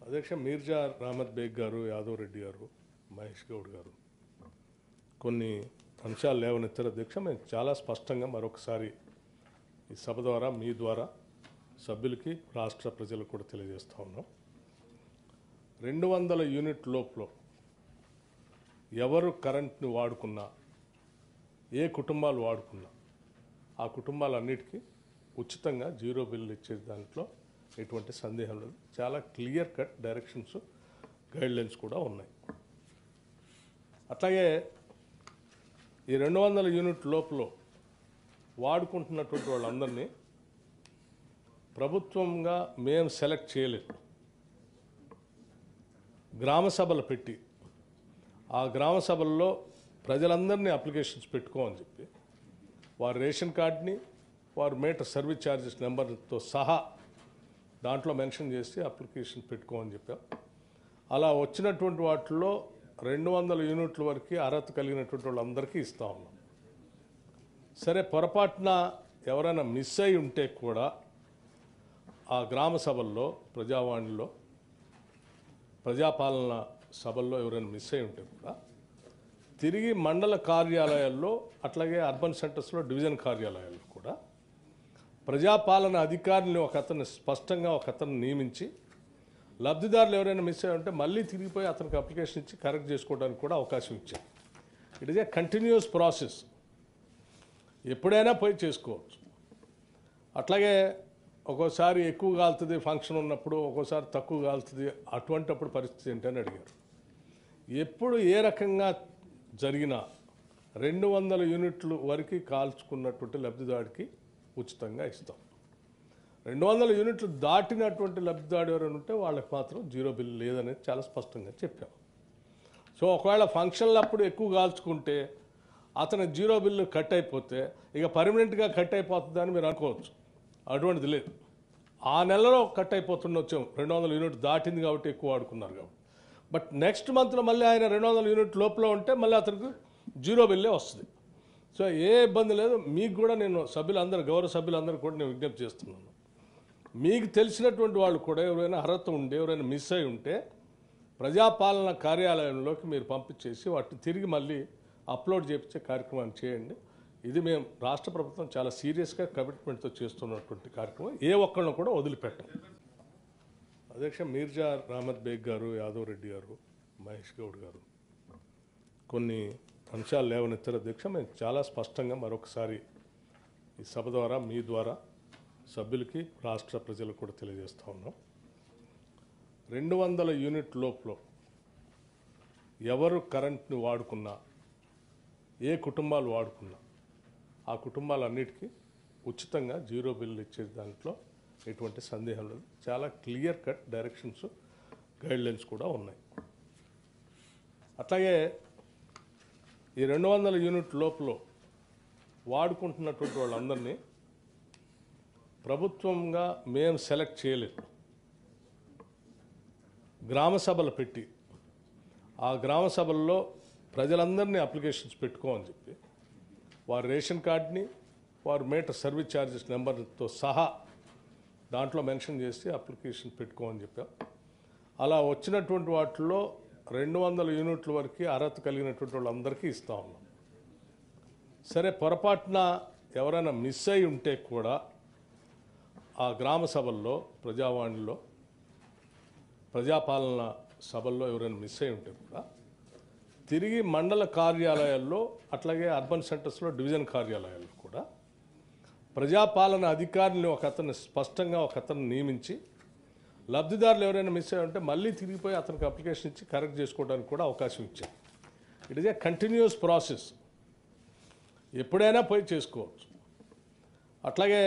అధ్యక్ష మీర్జా రామత్ బేగ్ గారు, యాదవ్ రెడ్డి గారు, మహేష్ గౌడ్ గారు కొన్ని అంశాలు లేవనెత్తారు. అధ్యక్ష మేము చాలా స్పష్టంగా మరొకసారి ఈ సభ ద్వారా మీ ద్వారా సభ్యులకి రాష్ట్ర ప్రజలకు కూడా తెలియజేస్తూ ఉన్నాం. 200 యూనిట్ లోపల ఎవరు కరెంట్ని వాడుకున్నా, ఏ కుటుంబాలు వాడుకున్నా ఆ కుటుంబాలన్నిటికీ ఉచితంగా జీరో బిల్లు ఇచ్చే దాంట్లో ఎటువంటి సందేహం లేదు. చాలా క్లియర్ కట్ డైరెక్షన్స్, గైడ్లైన్స్ కూడా ఉన్నాయి. అట్లాగే ఈ 200 యూనిట్ లోపల వాడుకుంటున్నటువంటి వాళ్ళందరినీ ప్రభుత్వంగా మేము సెలెక్ట్ చేయలేదు. గ్రామ సభలు పెట్టి ఆ గ్రామ సభల్లో ప్రజలందరినీ అప్లికేషన్స్ పెట్టుకోమని చెప్పి వారి రేషన్ కార్డుని, వారి మీటర్ సర్వీస్ ఛార్జెస్ నెంబర్తో సహా దాంట్లో మెన్షన్ చేసి అప్లికేషన్ పెట్టుకోమని చెప్పాం. అలా వచ్చినటువంటి వాటిల్లో 200 యూనిట్ల వరకు అర్హత కలిగినటువంటి వాళ్ళందరికీ ఇస్తూ ఉన్నాం. సరే, పొరపాటున ఎవరైనా మిస్ అయి ఉంటే కూడా ఆ గ్రామ సభల్లో, ప్రజావాణిలో, ప్రజాపాలన సభల్లో ఎవరైనా మిస్ అయి ఉంటే కూడా తిరిగి మండల కార్యాలయాల్లో, అట్లాగే అర్బన్ సెంటర్స్లో, డివిజన్ కార్యాలయాల్లో కూడా ప్రజాపాలన అధికారిని స్పష్టంగా ఒక అతను నియమించి లబ్ధిదారులు ఎవరైనా మిస్ అయ్యి ఉంటే మళ్ళీ తిరిగిపోయి అతనికి అప్లికేషన్ ఇచ్చి కరెక్ట్ చేసుకోవడానికి కూడా అవకాశం ఇచ్చారు. It is a continuous process, ఎప్పుడైనా పోయి చేసుకోవచ్చు. అట్లాగే ఒక్కోసారి ఎక్కువ కాలుతుంది ఫంక్షన్ ఉన్నప్పుడు, ఒక్కోసారి తక్కువ కాలుతుంది, అటువంటిప్పుడు పరిస్థితి ఏంటని అడిగారు. ఎప్పుడు ఏ రకంగా జరిగినా 200 యూనిట్లు వరకు కాల్చుకున్నటువంటి లబ్ధిదారుడికి ఉచితంగా ఇస్తాం. 200 యూనిట్లు దాటినటువంటి లబ్ధిదారు ఎవరైనా ఉంటే వాళ్ళకి మాత్రం జీరో బిల్ లేదనేది చాలా స్పష్టంగా చెప్పాం. సో ఒకవేళ ఫంక్షన్లు అప్పుడు ఎక్కువ కాల్చుకుంటే అతను జీరో బిల్లు కట్ అయిపోతే ఇక పర్మనెంట్గా కట్ అయిపోతుందని మీరు అనుకోవచ్చు. అటువంటిది లేదు. ఆ నెలలో కట్ అయిపోతుండొచ్చాం, 200 యూనిట్ దాటింది కాబట్టి ఎక్కువ వాడుకున్నారు కాబట్టి. బట్ నెక్స్ట్ మంత్లో మళ్ళీ ఆయన 200 యూనిట్ లోపల ఉంటే మళ్ళీ అతనికి జీరో బిల్లే వస్తుంది. సో ఏ ఇబ్బంది లేదు. మీకు కూడా నేను సభ్యులందరూ, గౌరవ సభ్యులందరూ కూడా నేను విజ్ఞప్తి చేస్తున్నాను. మీకు తెలిసినటువంటి వాళ్ళు కూడా ఎవరైనా అర్హత ఉండి ఎవరైనా మిస్ అయి ఉంటే ప్రజాపాలన కార్యాలయంలోకి మీరు పంపించేసి వాటిని తిరిగి మళ్ళీ అప్లోడ్ చేయించే కార్యక్రమాన్ని చేయండి. ఇది మేము రాష్ట్ర ప్రభుత్వం చాలా సీరియస్గా కమిట్మెంట్తో చేస్తున్నటువంటి కార్యక్రమం. ఏ ఒక్కళ్ళను కూడా వదిలిపెట్టం. అధ్యక్ష మీర్జా రామత్ బేగ్ గారు, యాదవ్ రెడ్డి గారు, మహేష్ గౌడ్ గారు కొన్ని అంశాలు లేవనెత్తారు. అధ్యక్ష మేము చాలా స్పష్టంగా మరొకసారి ఈ సభ ద్వారా మీ ద్వారా సభ్యులకి రాష్ట్ర ప్రజలకు కూడా తెలియజేస్తూ ఉన్నాం. 200 యూనిట్ లోపల ఎవరు కరెంట్ని వాడుకున్నా, ఏ కుటుంబాలు వాడుకున్నా ఆ కుటుంబాలన్నిటికీ ఉచితంగా జీరో బిల్లు ఇచ్చే దాంట్లో ఎటువంటి సందేహం లేదు. చాలా క్లియర్ కట్ డైరెక్షన్స్, గైడ్లైన్స్ కూడా ఉన్నాయి. అట్లాగే ఈ 200 యూనిట్ లోపల వాడుకుంటున్నటువంటి వాళ్ళందరినీ ప్రభుత్వంగా మేము సెలెక్ట్ చేయలేదు. గ్రామ సభలు పెట్టి ఆ గ్రామ సభల్లో ప్రజలందరినీ అప్లికేషన్స్ పెట్టుకోమని చెప్పి వారి రేషన్ కార్డుని, వారి మీటర్ సర్వీస్ ఛార్జెస్ నెంబర్తో సహా దాంట్లో మెన్షన్ చేసి అప్లికేషన్ పెట్టుకోమని చెప్పాం. అలా వచ్చినటువంటి వాటిల్లో 200 యూనిట్ల వరకు అర్హత కలిగినటువంటి వాళ్ళందరికీ ఇస్తూ ఉన్నాం. సరే, పొరపాటున ఎవరైనా మిస్ అయి ఉంటే కూడా ఆ గ్రామ సభల్లో, ప్రజావాణిలో, ప్రజాపాలన సభల్లో ఎవరైనా మిస్ అయి ఉంటే కూడా తిరిగి మండల కార్యాలయాల్లో, అట్లాగే అర్బన్ సెంటర్స్లో, డివిజన్ కార్యాలయాల్లో కూడా ప్రజాపాలన అధికారిని స్పష్టంగా ఒక అతను నియమించి లబ్ధిదారులు ఎవరైనా మిస్ అయ్యి ఉంటే మళ్ళీ తిరిగిపోయి అతనికి అప్లికేషన్ ఇచ్చి కరెక్ట్ చేసుకోవడానికి కూడా అవకాశం ఇచ్చారు. It is a continuous process, ఎప్పుడైనా పోయి చేసుకోవచ్చు. అట్లాగే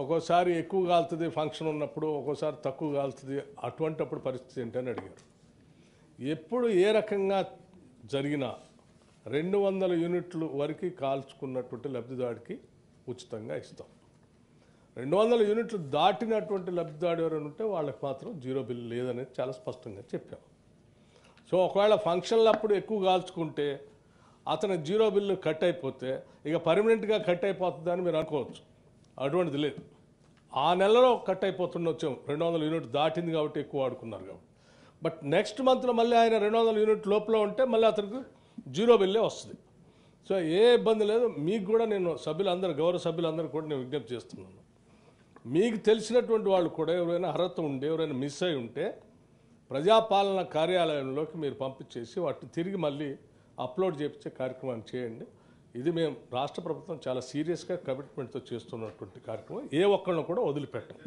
ఒక్కోసారి ఎక్కువ కాలుతుంది ఫంక్షన్ ఉన్నప్పుడు, ఒక్కోసారి తక్కువ కాలుతుంది, అటువంటిప్పుడు పరిస్థితి ఏంటని అడిగారు. ఎప్పుడు ఏ రకంగా జరిగినా 200 యూనిట్లు వరకు కాల్చుకున్నటువంటి లబ్ధిదారుడికి ఉచితంగా ఇస్తాం. 200 యూనిట్లు దాటినటువంటి లబ్ధిదారు ఎవరైనా ఉంటే వాళ్ళకి మాత్రం జీరో బిల్ లేదనేది చాలా స్పష్టంగా చెప్పాం. సో ఒకవేళ ఫంక్షన్లు అప్పుడు ఎక్కువ కాల్చుకుంటే అతను జీరో బిల్లు కట్ అయిపోతే ఇక పర్మనెంట్గా కట్ అయిపోతుందని మీరు అనుకోవచ్చు. అటువంటిది లేదు. ఆ నెలలో కట్ అయిపోతుండొచ్చాం, 200 యూనిట్ దాటింది కాబట్టి ఎక్కువ వాడుకున్నారు కాబట్టి. బట్ నెక్స్ట్ మంత్లో మళ్ళీ ఆయన 200 యూనిట్ లోపల ఉంటే మళ్ళీ అతనికి 0 బిల్లే వస్తుంది. సో ఏ ఇబ్బంది లేదు. మీకు కూడా నేను సభ్యులందరూ, గౌరవ సభ్యులందరూ కూడా నేను విజ్ఞప్తి చేస్తున్నాను. మీకు తెలిసినటువంటి వాళ్ళు కూడా ఎవరైనా అర్హత ఉండి ఎవరైనా మిస్ అయి ఉంటే ప్రజాపాలన కార్యాలయంలోకి మీరు పంపించేసి వాటిని తిరిగి మళ్ళీ అప్లోడ్ చేయించే కార్యక్రమాన్ని చేయండి. ఇది మేము రాష్ట్ర ప్రభుత్వం చాలా సీరియస్గా కమిట్మెంట్తో చేస్తున్నటువంటి కార్యక్రమం. ఏ ఒక్కళ్ళను కూడా వదిలిపెట్టం.